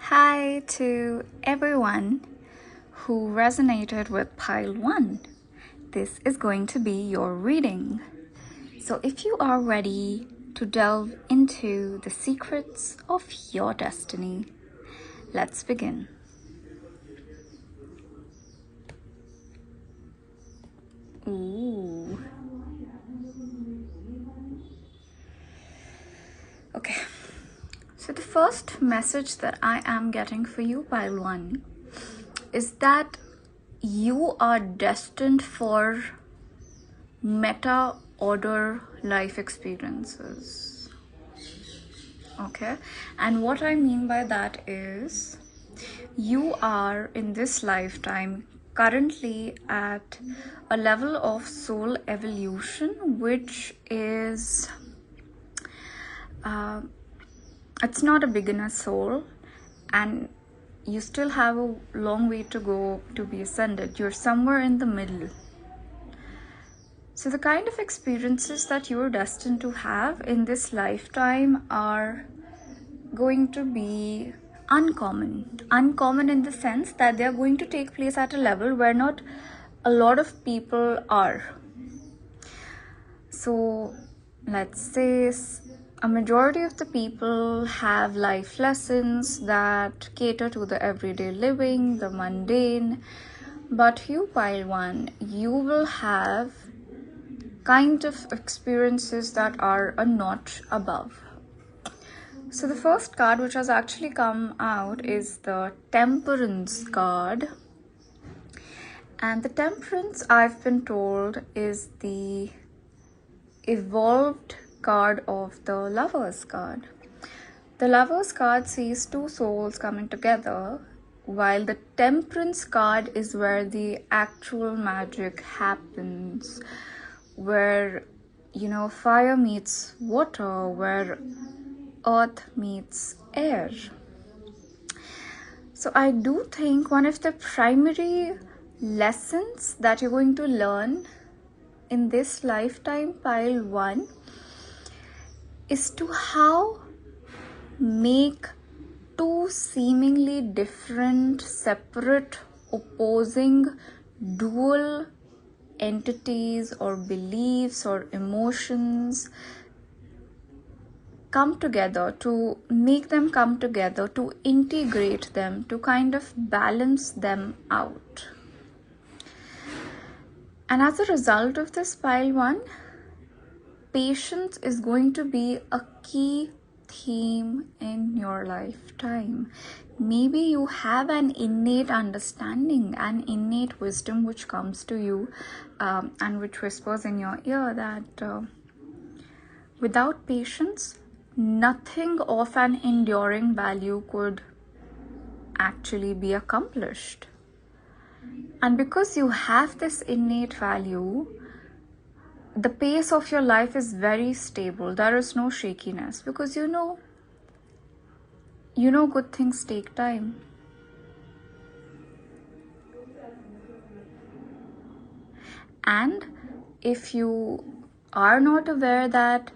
Hi to everyone who resonated with pile 1. This is going to be your reading. So if you are ready to delve into the secrets of your destiny, let's begin. Ooh. Okay. So the first message that I am getting for you, pile 1, is that you are destined for meta order life experiences. Okay, and what I mean by that is you are in this lifetime currently at a level of soul evolution which is it's not a beginner soul, and you still have a long way to go to be ascended. You're somewhere in the middle. So the kind of experiences that you're destined to have in this lifetime are going to be uncommon in the sense that they are going to take place at a level where not a lot of people are. So let's say a majority of the people have life lessons that cater to the everyday living, the mundane, but you, pile 1, you will have kind of experiences that are a notch above. So the first card which has actually come out is the Temperance card. And the Temperance, I've been told, is the evolved card of the Lovers card. The Lovers card sees two souls coming together, while the Temperance card is where the actual magic happens, where, fire meets water, where earth meets air. So I do think one of the primary lessons that you're going to learn in this lifetime, pile 1, is to how make two seemingly different, separate, opposing, dual entities or beliefs or emotions come together, to make them come together, to integrate them, to kind of balance them out. And as a result of this, pile 1, patience is going to be a key theme in your lifetime. Maybe you have an innate understanding, an innate wisdom which comes to you and which whispers in your ear that without patience, nothing of an enduring value could actually be accomplished. And because you have this innate value, the pace of your life is very stable. There is no shakiness because you know good things take time. And if you are not aware that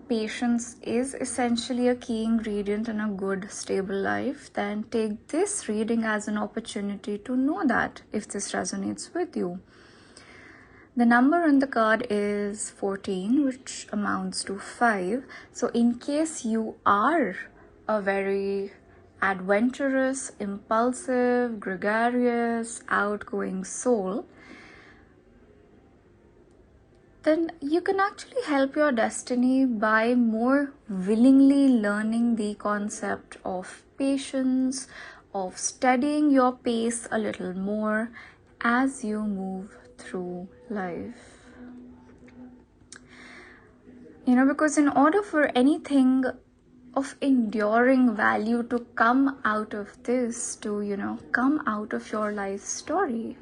patience is essentially a key ingredient in a good, stable life, then take this reading as an opportunity to know that if this resonates with you. The number on the card is 14, which amounts to 5. So in case you are a very adventurous, impulsive, gregarious, outgoing soul, then you can actually help your destiny by more willingly learning the concept of patience, of studying your pace a little more as you move through life. Because in order for anything of enduring value to come out of this, to, come out of your life story,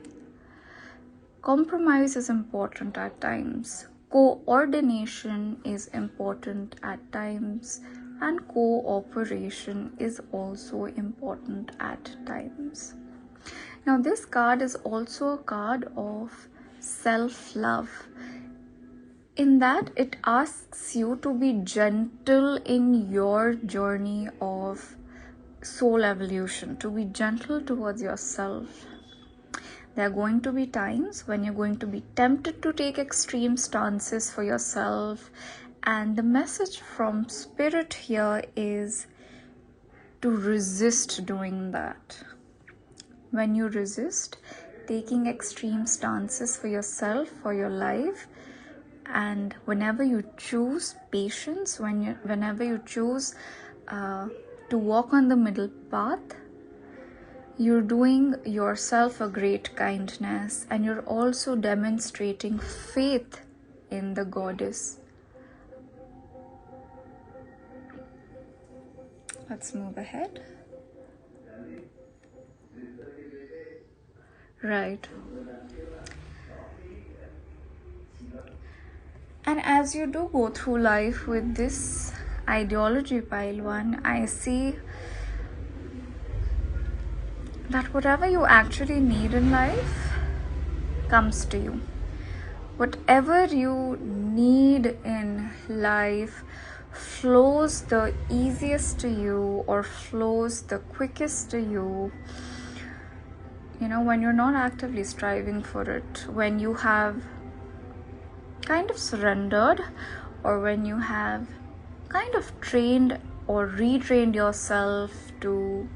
compromise is important at times. Coordination is important at times. And cooperation is also important at times. Now, this card is also a card of self-love, in that it asks you to be gentle in your journey of soul evolution, to be gentle towards yourself. There are going to be times when you're going to be tempted to take extreme stances for yourself, and the message from Spirit here is to resist doing that. When you resist taking extreme stances for yourself, for your life, and whenever you choose patience, whenever you choose to walk on the middle path, you're doing yourself a great kindness, and you're also demonstrating faith in the goddess. Let's move ahead. Right. And as you do go through life with this ideology, pile 1, I see that whatever you actually need in life comes to you. Whatever you need in life flows the easiest to you, or flows the quickest to you, when you're not actively striving for it, when you have kind of surrendered, or when you have kind of trained or retrained yourself to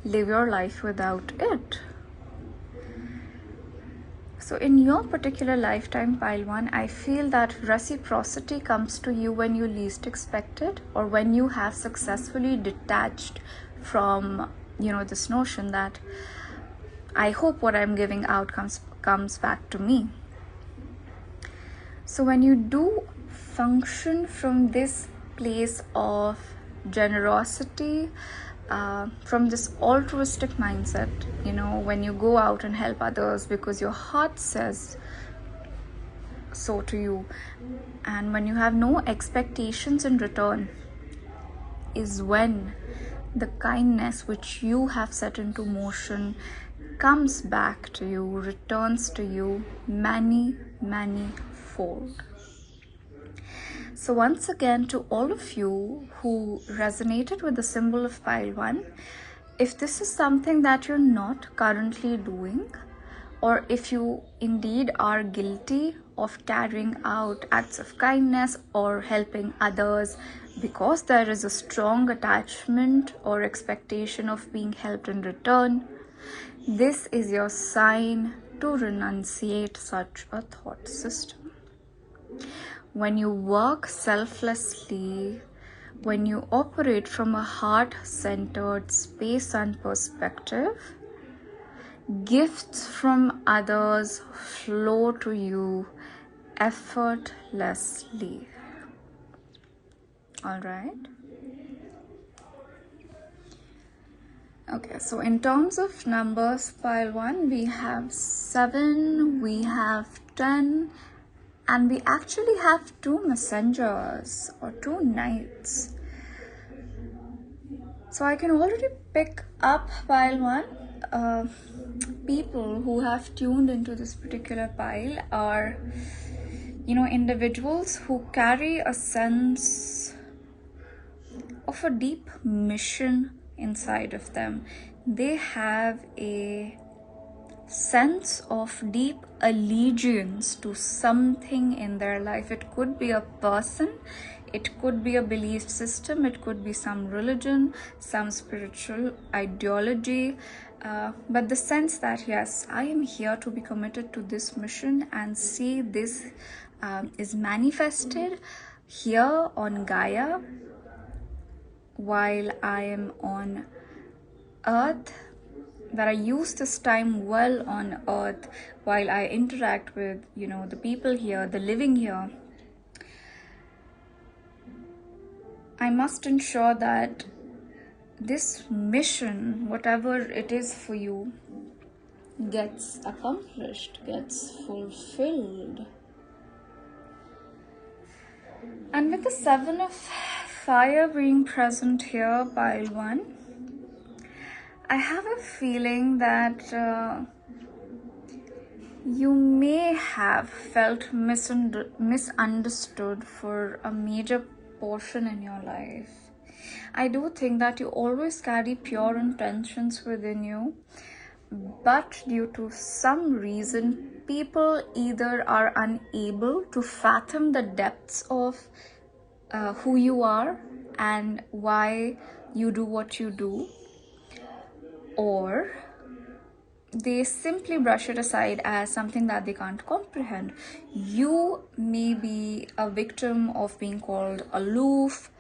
live your life without it. So in your particular lifetime, pile 1, I feel that reciprocity comes to you when you least expect it, or when you have successfully detached from this notion that I hope what I'm giving out comes back to me. So when you do function from this place of generosity, from this altruistic mindset, when you go out and help others because your heart says so to you, and when you have no expectations in return, is when the kindness which you have set into motion comes back to you, returns to you many fold. So once again, to all of you who resonated with the symbol of pile 1, if this is something that you're not currently doing, or if you indeed are guilty of carrying out acts of kindness or helping others because there is a strong attachment or expectation of being helped in return, this is your sign to renunciate such a thought system. When you work selflessly, when you operate from a heart-centered space and perspective, gifts from others flow to you effortlessly. All right. Okay, so in terms of numbers, pile 1, we have 7, we have 10, and we actually have 2 messengers or 2 knights. So I can already pick up pile 1. People who have tuned into this particular pile are, individuals who carry a sense of a deep mission inside of them. They have a sense of deep allegiance to something in their life. It could be a person, it could be a belief system, it could be some religion, some spiritual ideology, but the sense that yes, I am here to be committed to this mission and see this is manifested here on Gaia while I am on earth, that I use this time well on earth while I interact with, the people here, the living here. I must ensure that this mission, whatever it is for you, gets accomplished, gets fulfilled. And with the 7 of fire being present here, pile 1, I have a feeling that you may have felt misunderstood for a major portion in your life. I do think that you always carry pure intentions within you, but due to some reason, people either are unable to fathom the depths of who you are and why you do what you do, or they simply brush it aside as something that they can't comprehend. You may be a victim of being called aloof,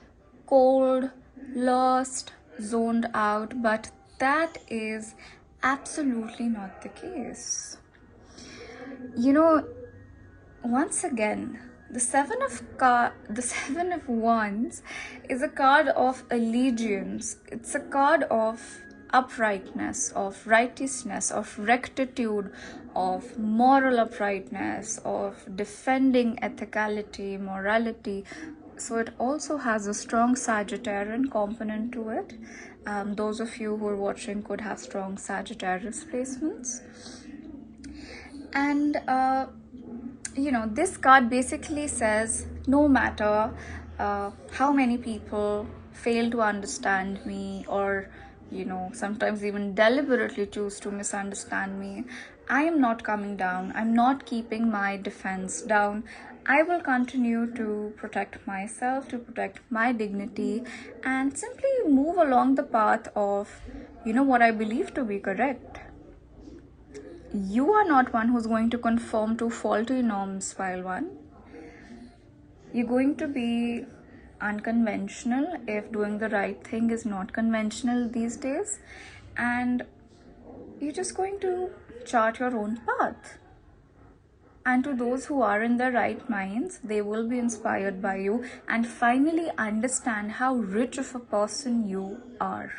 cold, lost, zoned out, but that is absolutely not the case. You know, once again, the seven of wands is a card of allegiance. It's a card of uprightness, of righteousness, of rectitude, of moral uprightness, of defending ethicality, morality. So it also has a strong Sagittarian component to it. Those of you who are watching could have strong Sagittarius placements. And this card basically says, no matter how many people fail to understand me, or sometimes even deliberately choose to misunderstand me, I am not coming down. I'm not keeping my defense down. I will continue to protect myself, to protect my dignity, and simply move along the path of what I believe to be correct. You are not one who's going to conform to faulty norms, pile one. You're going to be unconventional if doing the right thing is not conventional these days, and you're just going to chart your own path. And to those who are in their right minds, they will be inspired by you and finally understand how rich of a person you are.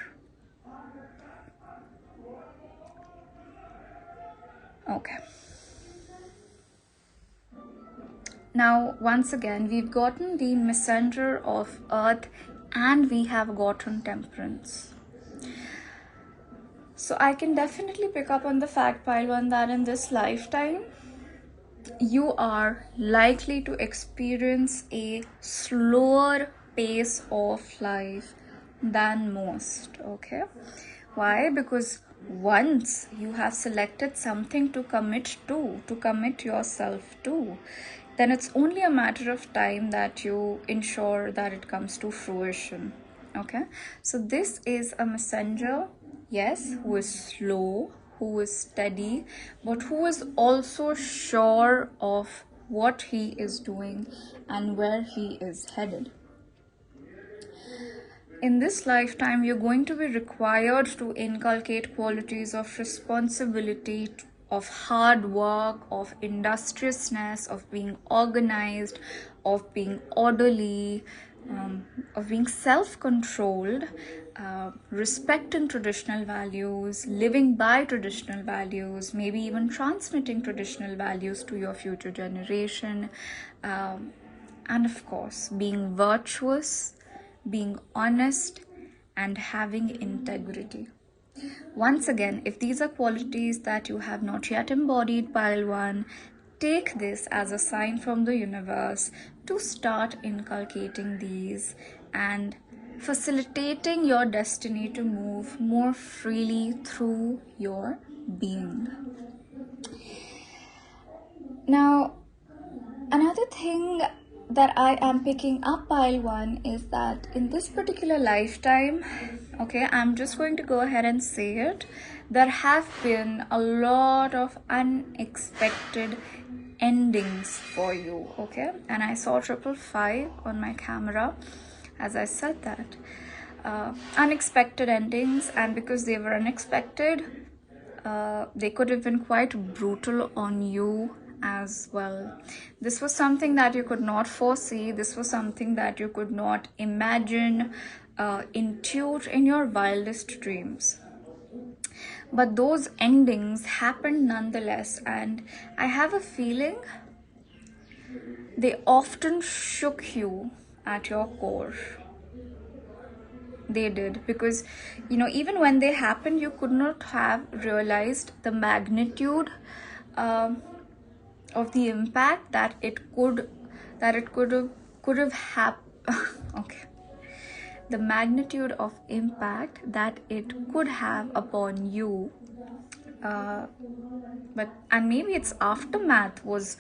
Okay. Now, once again, we've gotten the messenger of earth and we have gotten temperance. So I can definitely pick up on the fact, pile one, that in this lifetime, you are likely to experience a slower pace of life than most. Okay? Why? Because once you have selected something to commit yourself to, then it's only a matter of time that you ensure that it comes to fruition. Okay? So this is a messenger, yes, who is slow, who is steady, but who is also sure of what he is doing and where he is headed. In this lifetime, you're going to be required to inculcate qualities of responsibility, of hard work, of industriousness, of being organized, of being orderly, of being self-controlled, respecting traditional values, living by traditional values, maybe even transmitting traditional values to your future generation, and of course, being virtuous, being honest, and having integrity. Once again, if these are qualities that you have not yet embodied, pile one, take this as a sign from the universe to start inculcating these and facilitating your destiny to move more freely through your being. Now, another thing that I am picking up, pile one, is that in this particular lifetime, okay, I'm just going to go ahead and say it, there have been a lot of unexpected endings for you, okay? And I saw 555 on my camera as I said that. Unexpected endings, and because they were unexpected, they could have been quite brutal on you as well. This was something that you could not foresee. This was something that you could not imagine, intuit in your wildest dreams. But those endings happened nonetheless, and I have a feeling they often shook you at your core. They did, because even when they happened, you could not have realized the magnitude of the impact that it could have happened. Okay, the magnitude of impact that it could have upon you. And maybe its aftermath was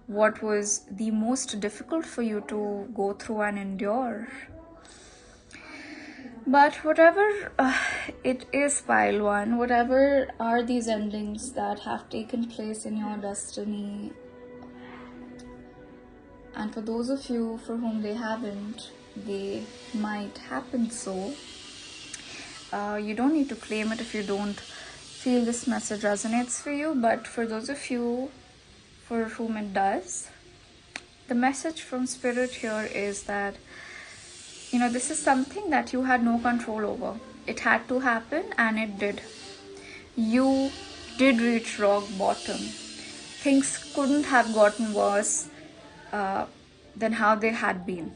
what was the most difficult for you to go through and endure. But whatever it is, pile one, whatever are these endings that have taken place in your destiny, and for those of you for whom they haven't, they might happen so. You don't need to claim it if you don't feel this message resonates for you, but for those of you for whom it does, the message from Spirit here is that, this is something that you had no control over. It had to happen, and it did. You did reach rock bottom. Things couldn't have gotten worse than how they had been.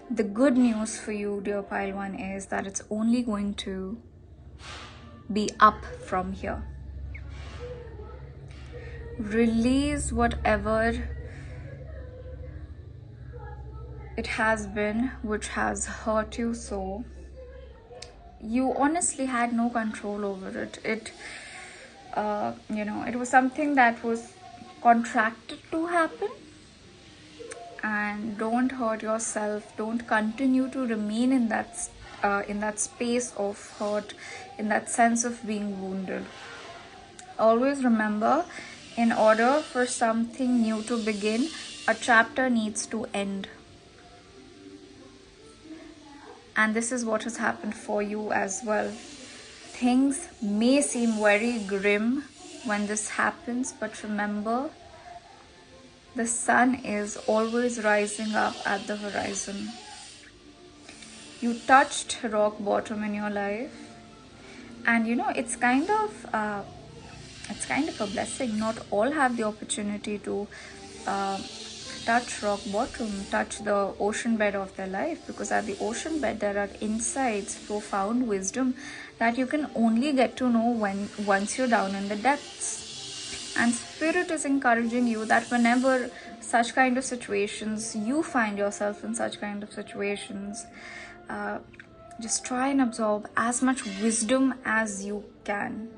The good news for you, dear pile one, is that it's only going to be up from here. Release whatever it has been which has hurt you so. You honestly had no control over it. It was something that was contracted to happen. And don't hurt yourself. Don't continue to remain in that space of hurt, in that sense of being wounded. Always remember, in order for something new to begin, a chapter needs to end. And this is what has happened for you as well. Things may seem very grim when this happens, but remember, the sun is always rising up at the horizon. You touched rock bottom in your life, and it's kind of a blessing. Not all have the opportunity to touch rock bottom, touch the ocean bed of their life, because at the ocean bed there are insights, profound wisdom that you can only get to know once you're down in the depths. And Spirit is encouraging you that whenever such kind of situations, you find yourself in such kind of situations, just try and absorb as much wisdom as you can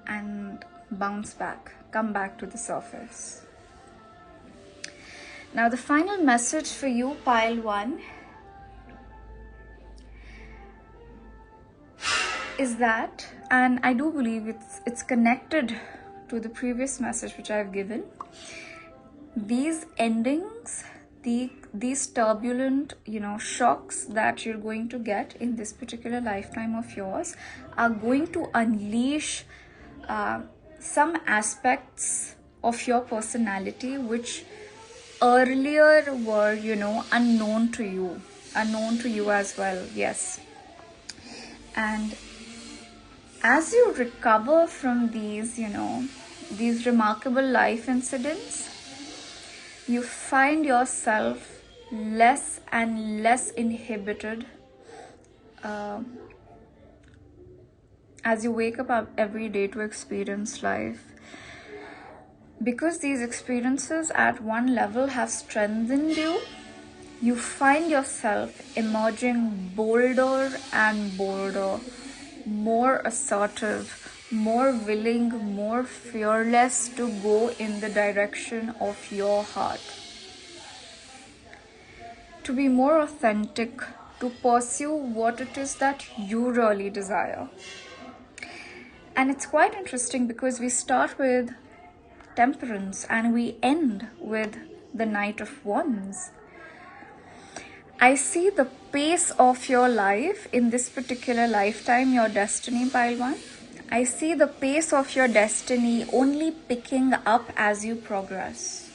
and bounce back, come back to the surface. Now the final message for you, pile one, is that, and I do believe it's connected to the previous message which I've given. These endings, these turbulent, shocks that you're going to get in this particular lifetime of yours are going to unleash some aspects of your personality which earlier were, unknown to you as well. Yes. And as you recover from these remarkable life incidents, you find yourself less and less inhibited as you wake up every day to experience life. Because these experiences at one level have strengthened you, you find yourself emerging bolder and bolder, more assertive, more willing, more fearless to go in the direction of your heart. To be more authentic, to pursue what it is that you really desire. And it's quite interesting because we start with Temperance and we end with the Knight of Wands. I see the pace of your life in this particular lifetime, your destiny, pile one. I see the pace of your destiny only picking up as you progress.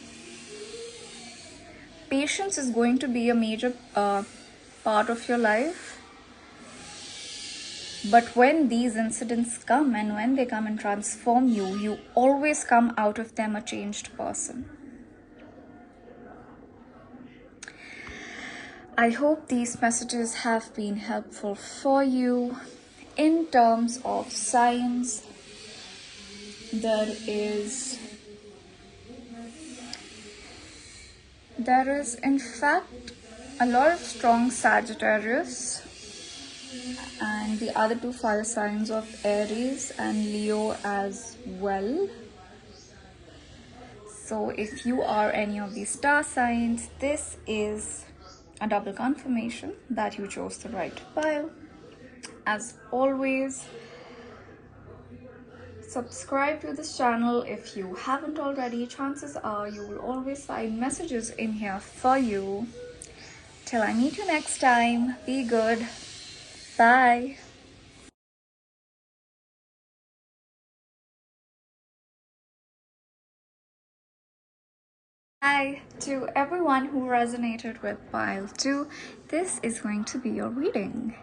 Patience is going to be a major part of your life. But when these incidents come and when they come and transform you, you always come out of them a changed person. I hope these messages have been helpful for you. In terms of signs, there is in fact a lot of strong Sagittarius, and the other two fire signs of Aries and Leo as well. So if you are any of these star signs, this is a double confirmation that you chose the right pile. As always, subscribe to this channel if you haven't already. Chances are you will always find messages in here for you. Till I meet you next time, be good. Bye. Hi to everyone who resonated with pile 2. This is going to be your reading.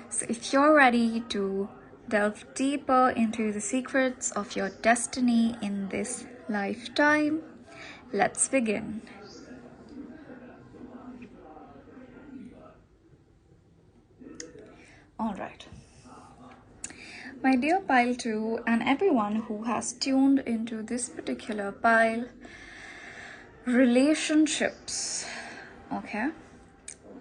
So if you're ready to delve deeper into the secrets of your destiny in this lifetime, let's begin. All right. My dear pile 2 and everyone who has tuned into this particular pile, relationships, okay,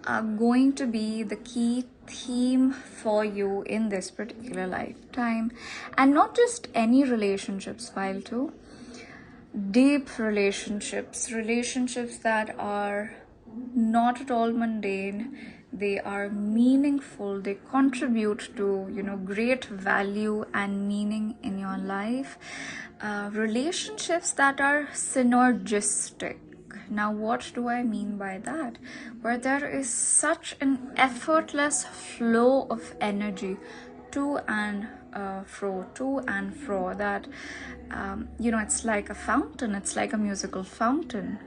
are going to be the key theme for you in this particular lifetime. And not just any relationships, pile 2. Deep relationships, relationships that are not at all mundane. They are meaningful. They contribute to, great value and meaning in your life. Relationships that are synergistic. Now, what do I mean by that? Where there is such an effortless flow of energy to and fro, that it's like a fountain. It's like a musical fountain.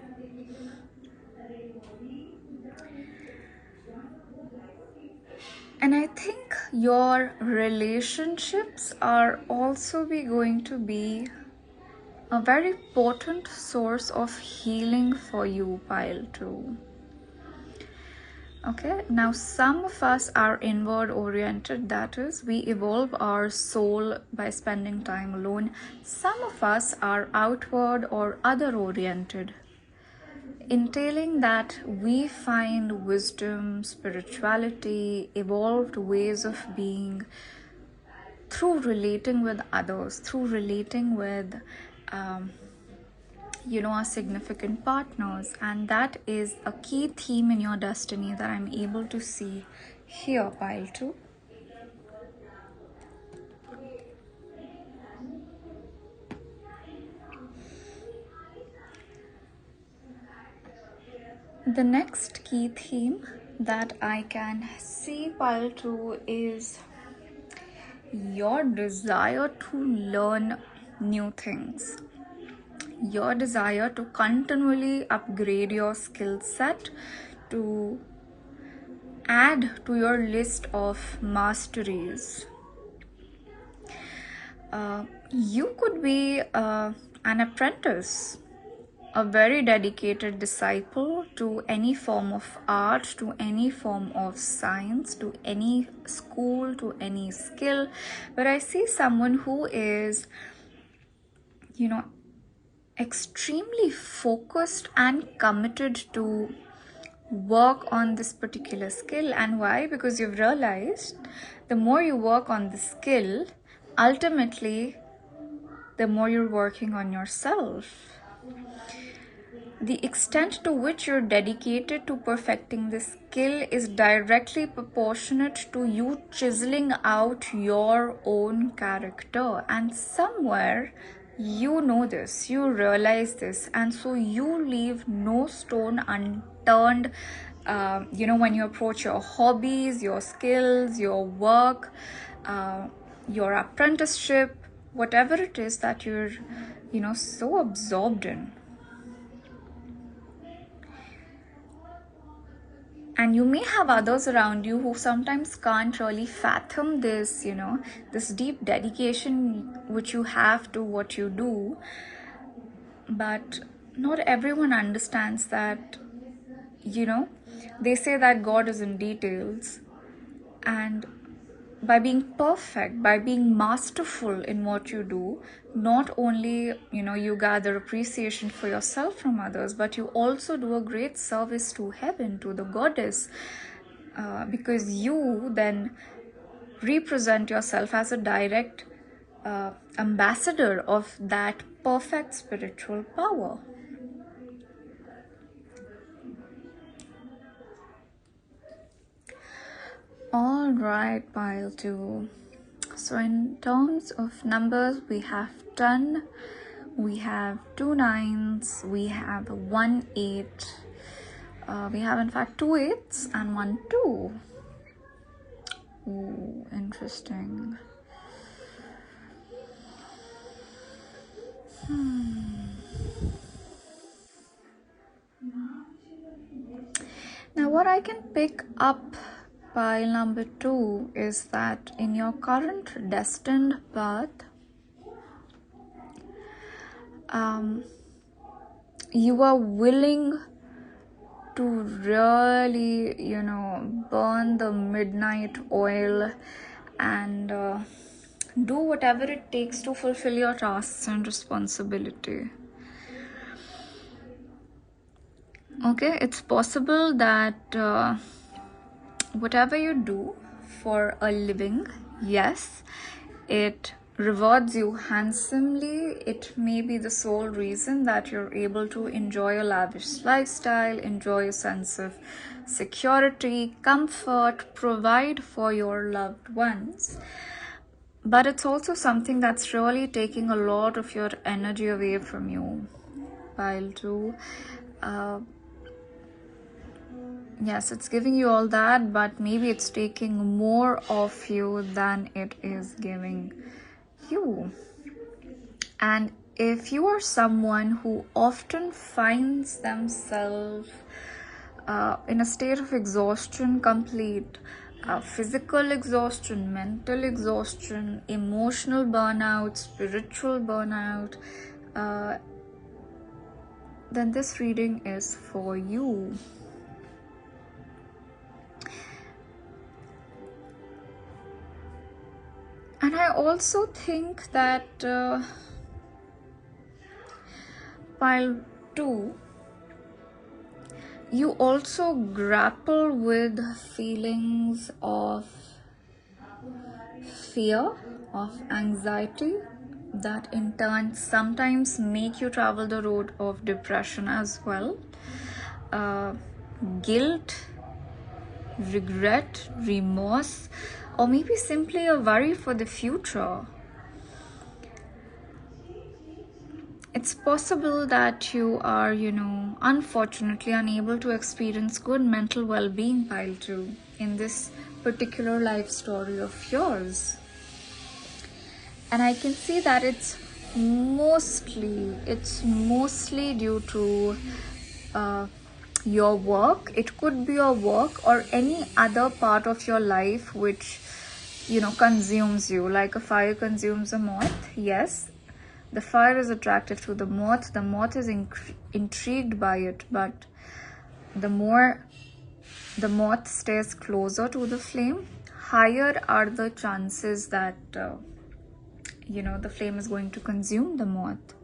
And I think your relationships are also going to be a very potent source of healing for you, pile 2. Okay, now some of us are inward oriented, that is, we evolve our soul by spending time alone. Some of us are outward or other oriented, entailing that we find wisdom, spirituality, evolved ways of being through relating with others, through relating with our significant partners. And that is a key theme in your destiny that I'm able to see here, pile 2. The next key theme that I can see, pile 2, is your desire to learn new things. Your desire to continually upgrade your skill set, to add to your list of masteries. You could be an apprentice, a very dedicated disciple to any form of art, to any form of science, to any school, to any skill. But I see someone who is, extremely focused and committed to work on this particular skill. And why? Because you've realized the more you work on the skill, ultimately the more you're working on yourself. The extent to which you're dedicated to perfecting the skill is directly proportionate to you chiseling out your own character. And somewhere you know this, you realize this, and so you leave no stone unturned. When you approach your hobbies, your skills, your work, your apprenticeship, whatever it is that you're, so absorbed in. And you may have others around you who sometimes can't really fathom this, this deep dedication which you have to what you do. But not everyone understands that, they say that God is in details. And by being perfect, by being masterful in what you do, not only you gather appreciation for yourself from others, but you also do a great service to heaven, to the goddess, because you then represent yourself as a direct ambassador of that perfect spiritual power. All right, pile 2. So in terms of numbers, we have 10, we have 2 9s, we have 1 8, we have in fact 2 8s and 1 2. Ooh, interesting. Now what I can pick up pile number 2 is that in your current destined path, you are willing to really, burn the midnight oil and do whatever it takes to fulfill your tasks and responsibility. Okay, it's possible that whatever you do for a living, yes, it rewards you handsomely. It may be the sole reason that you're able to enjoy a lavish lifestyle, enjoy a sense of security, comfort, provide for your loved ones. But it's also something that's really taking a lot of your energy away from you. Pile 2. Yes, it's giving you all that, but maybe it's taking more of you than it is giving you. And if you are someone who often finds themselves in a state of exhaustion, complete physical exhaustion, mental exhaustion, emotional burnout, spiritual burnout, then this reading is for you. And I also think that pile 2, you also grapple with feelings of fear, of anxiety, that in turn sometimes make you travel the road of depression as well. Guilt, regret, remorse, or maybe simply a worry for the future. It's possible that you are, unfortunately unable to experience good mental well-being, pile 2, in this particular life story of yours. And I can see that it's mostly due to your work. It could be your work or any other part of your life which consumes you, like a fire consumes a moth. Yes, the fire is attracted to the moth is intrigued by it, but the more the moth stays closer to the flame, higher are the chances that the flame is going to consume the moth.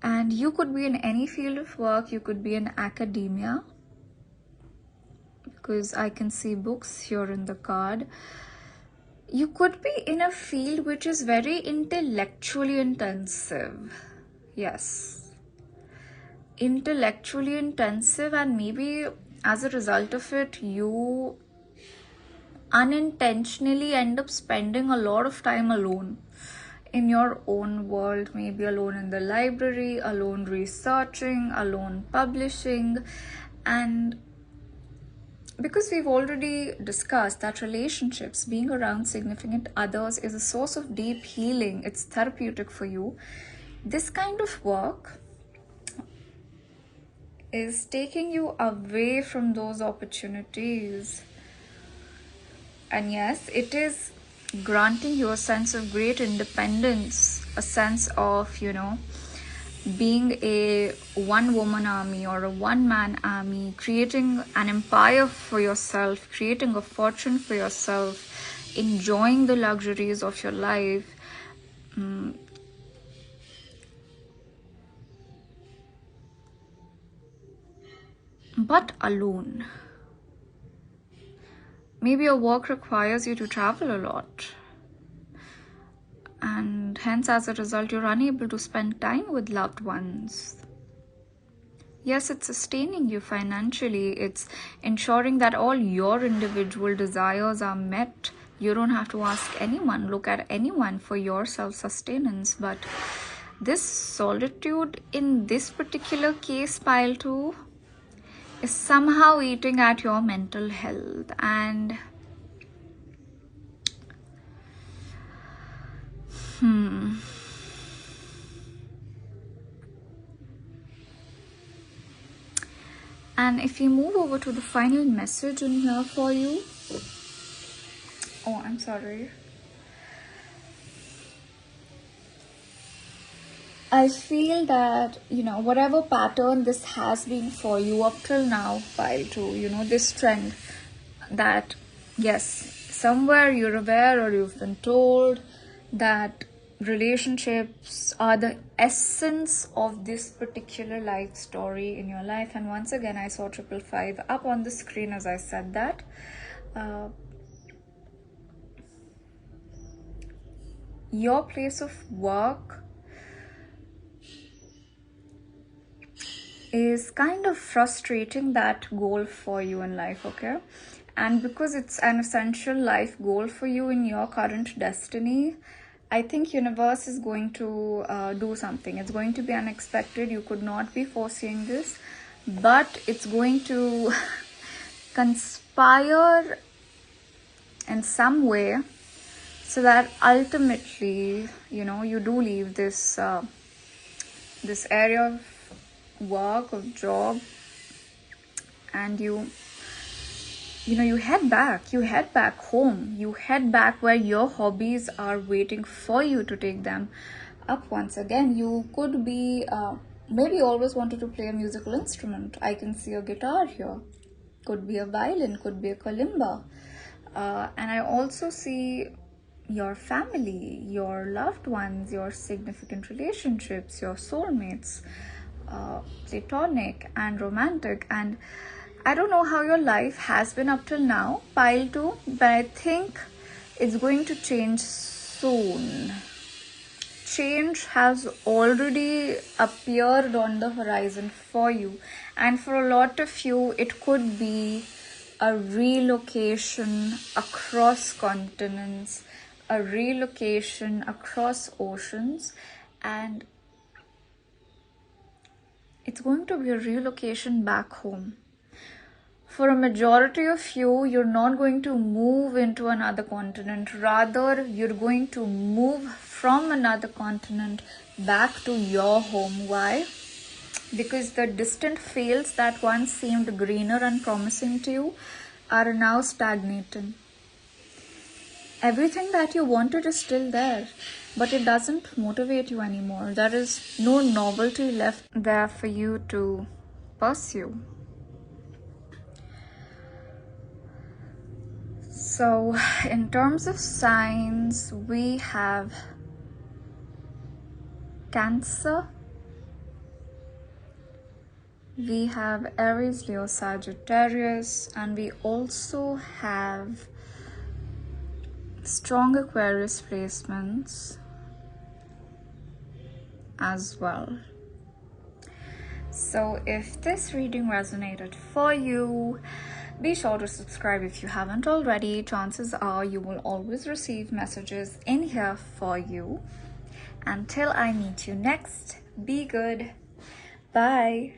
And you could be in any field of work. You could be in academia, because I can see books here in the card. You could be in a field which is very intellectually intensive. Yes, intellectually intensive, and maybe as a result of it, you unintentionally end up spending a lot of time alone in your own world, maybe alone in the library, alone researching, alone publishing. And because we've already discussed that relationships, being around significant others, is a source of deep healing, it's therapeutic for you, this kind of work is taking you away from those opportunities. And yes, it is granting you a sense of great independence, a sense of, being a one-woman army or a one-man army, creating an empire for yourself, creating a fortune for yourself, enjoying the luxuries of your life. But alone. Maybe your work requires you to travel a lot, and hence as a result you're unable to spend time with loved ones. Yes, it's sustaining you financially. It's ensuring that all your individual desires are met. You don't have to ask anyone, look at anyone for your self-sustenance. But this solitude in this particular case, pile 2, is somehow eating at your mental health. And And if we move over to the final message in here for you. Oh, I'm sorry. I feel that, whatever pattern this has been for you up till now, pile 2, this trend that, yes, somewhere you're aware or you've been told that relationships are the essence of this particular life story in your life. And once again, I saw 555 up on the screen as I said that. Your place of work is kind of frustrating that goal for you in life, okay? And because it's an essential life goal for you in your current destiny, I think universe is going to do something. It's going to be unexpected. You could not be foreseeing this, but it's going to conspire in some way so that ultimately, you do leave this this area of work, of job, and you head back home, you head back where your hobbies are waiting for you to take them up once again. You could be maybe always wanted to play a musical instrument. I can see a guitar here, could be a violin, could be a kalimba, and I also see your family, your loved ones, your significant relationships, your soulmates, platonic and romantic. And I don't know how your life has been up till now, pile 2, but I think it's going to change soon. Change has already appeared on the horizon for you, and for a lot of you it could be a relocation across continents, a relocation across oceans, and it's going to be a relocation back home. For a majority of you, you're not going to move into another continent. Rather, you're going to move from another continent back to your home. Why? Because the distant fields that once seemed greener and promising to you are now stagnating. Everything that you wanted is still there, but it doesn't motivate you anymore. There is no novelty left there for you to pursue. So, in terms of signs, we have Cancer, we have Aries, Leo, Sagittarius, and we also have strong Aquarius placements as well. So if this reading resonated for you, be sure to subscribe if you haven't already. Chances are you will always receive messages in here for you. Until I meet you next, be good. Bye.